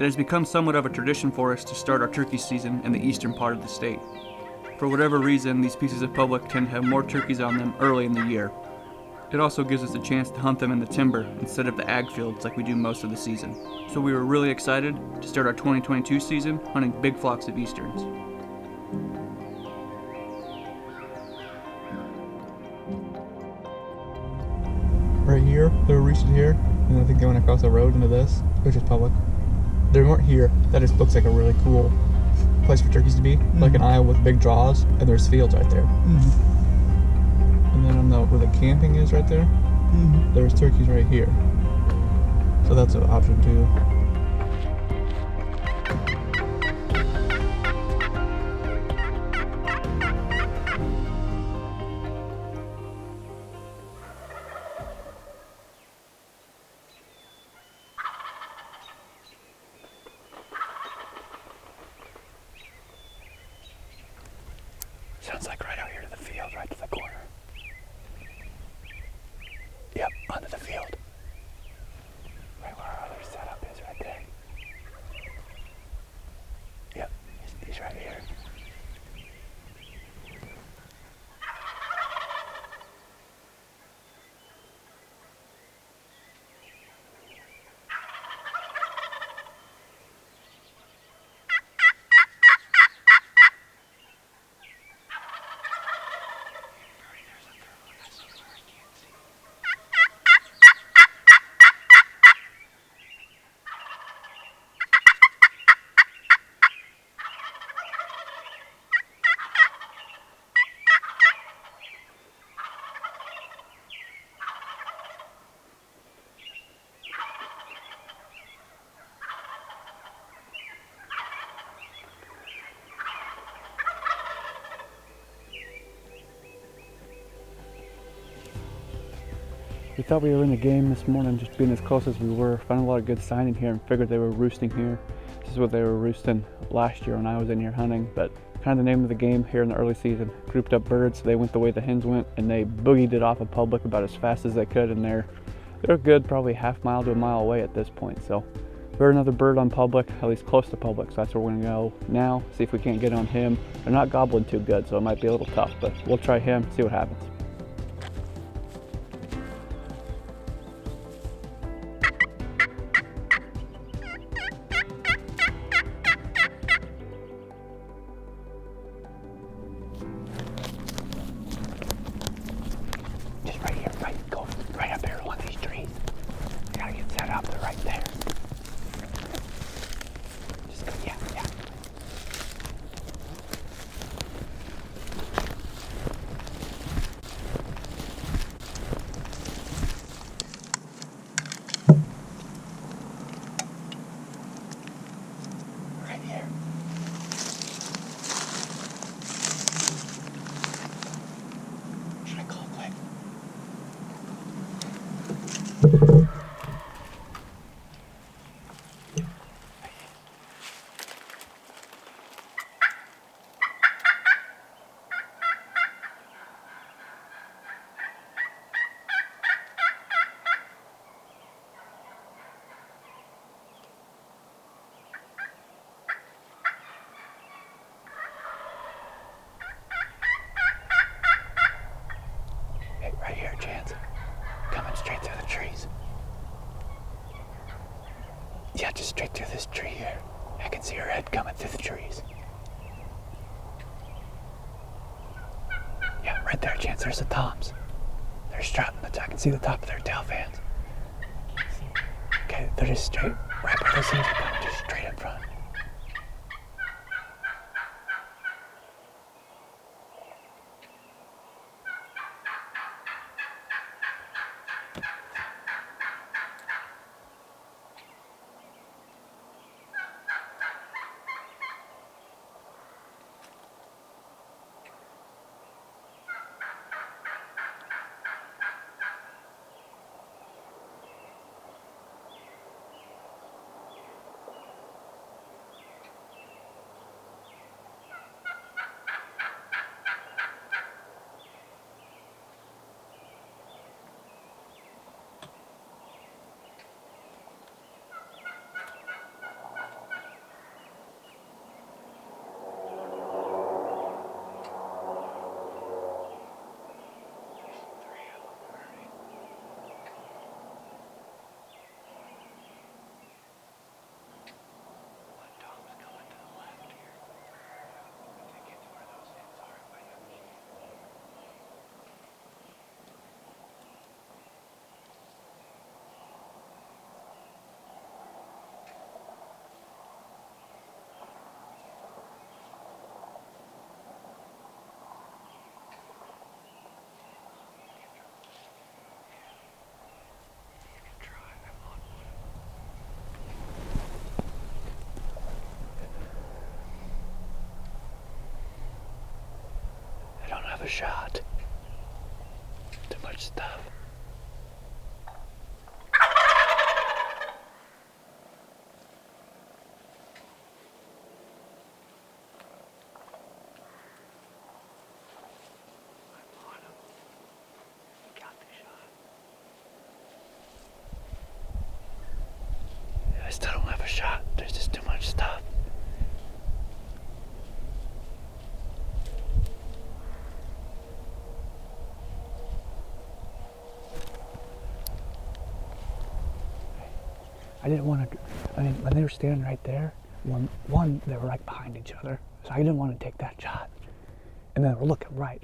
It has become somewhat of a tradition for us to start our turkey season in the eastern part of the state. For whatever reason, these pieces of public tend to have more turkeys on them early in the year. It also gives us a chance to hunt them in the timber instead of the ag fields like we do most of the season. So we were really excited to start our 2022 season hunting big flocks of easterns. Right here, they were roosted here, and I think they went across the road into this, which is public. They weren't here. That just looks like a really cool place for turkeys to be, like an aisle with big draws, and there's fields right there. And then on where the camping is right there, there's turkeys right here. So that's an option too. Sounds like right out here to the field, right to the corner. Yep, onto the field. Right where our other setup is, right there. Yep, he's right here. We thought we were in the game this morning, just being as close as we were. Found a lot of good sign in here and figured they were roosting here. This is what they were roosting last year when I was in here hunting, but kind of the name of the game here in the early season. Grouped up birds, they went the way the hens went, and they boogied it off of public about as fast as they could, and they're good probably half mile to a mile away at this point. So we're another bird on public, at least close to public, so that's where we're gonna go now, see if we can't get on him. They're not gobbling too good, so it might be a little tough, but we'll try him, see what happens. Right here, Chance. Coming straight through the trees. Yeah, just straight through this tree here. I can see her head coming through the trees. Yeah, right there, Chance. There's the toms. They're strutting. I can see the top of their tail fans. Okay, they're just straight, right where those things are coming, just straight in front. shot. Too much stuff. I still don't have a shot. There's just too much stuff. I didn't want to, when they were standing right there, one, they were right behind each other, so I didn't want to take that shot. And then they were looking right.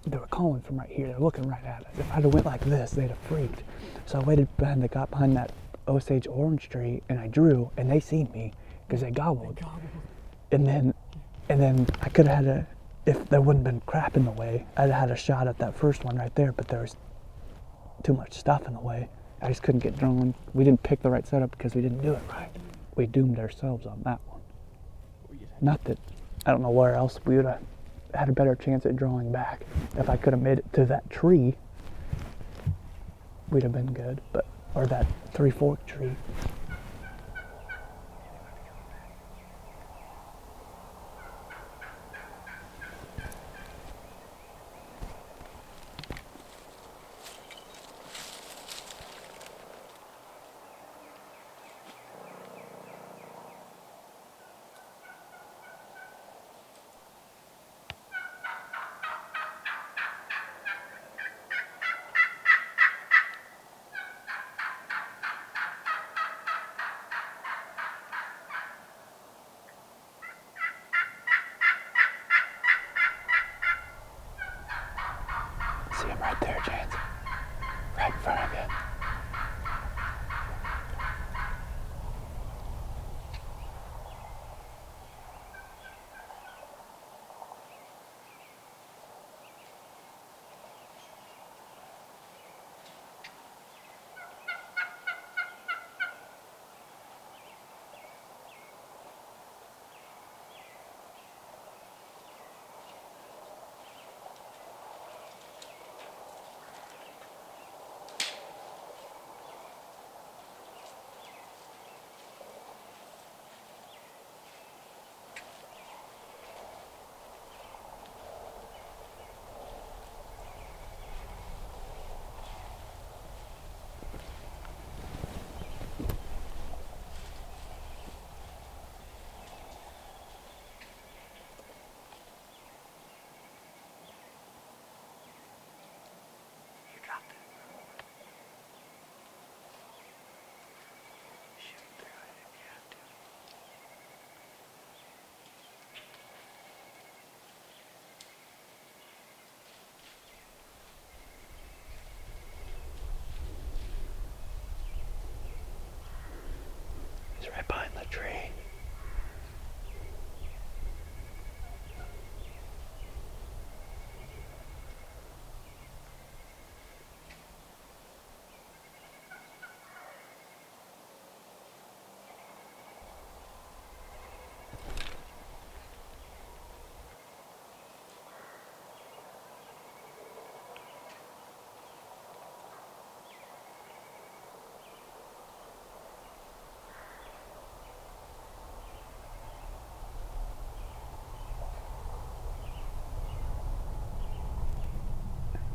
They were calling from right here. They were looking right at us. If I'd have went like this, they'd have freaked. So I waited behind, they got behind that Osage orange tree, and I drew, and they seen me because they gobbled. And then I could have had if there wouldn't been crap in the way, I'd have had a shot at that first one right there, but there was too much stuff in the way. I just couldn't get drawn. We didn't pick the right setup because we didn't do it right. We doomed ourselves on that one. Not that, I don't know where else we would have had a better chance at drawing back. If I could have made it to that tree, we'd have been good, or that 3-fork tree. See him right there, Chance. Right in front of you. He's right behind the tree.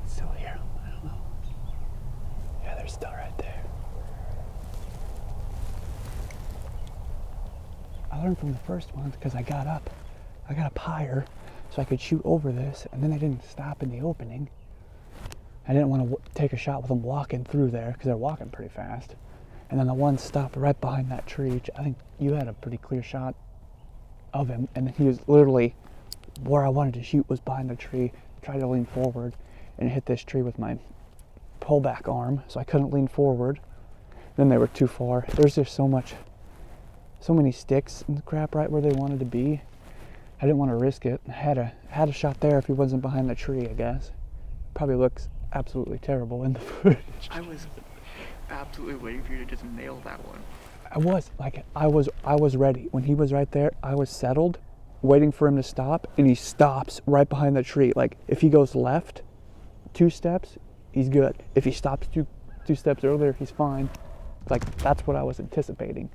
Still hear him, I don't know. Yeah, they're still right there. I learned from the first one because I got up higher so I could shoot over this, and then they didn't stop in the opening. I didn't want to take a shot with them walking through there because they're walking pretty fast. And then the one stopped right behind that tree. I think you had a pretty clear shot of him, and then he was literally where I wanted to shoot was behind the tree. Tried to lean forward and hit this tree with my pullback arm, so I couldn't lean forward. Then they were too far. There's just so many sticks and crap right where they wanted to be. I didn't want to risk it. I had a shot there if he wasn't behind the tree, I guess. Probably looks absolutely terrible in the footage. I was absolutely waiting for you to just nail that one. I was ready. When he was right there, I was settled waiting for him to stop, and he stops right behind the tree. Like, if he goes left 2 steps, he's good. If he stops two steps earlier, he's fine. Like, that's what I was anticipating.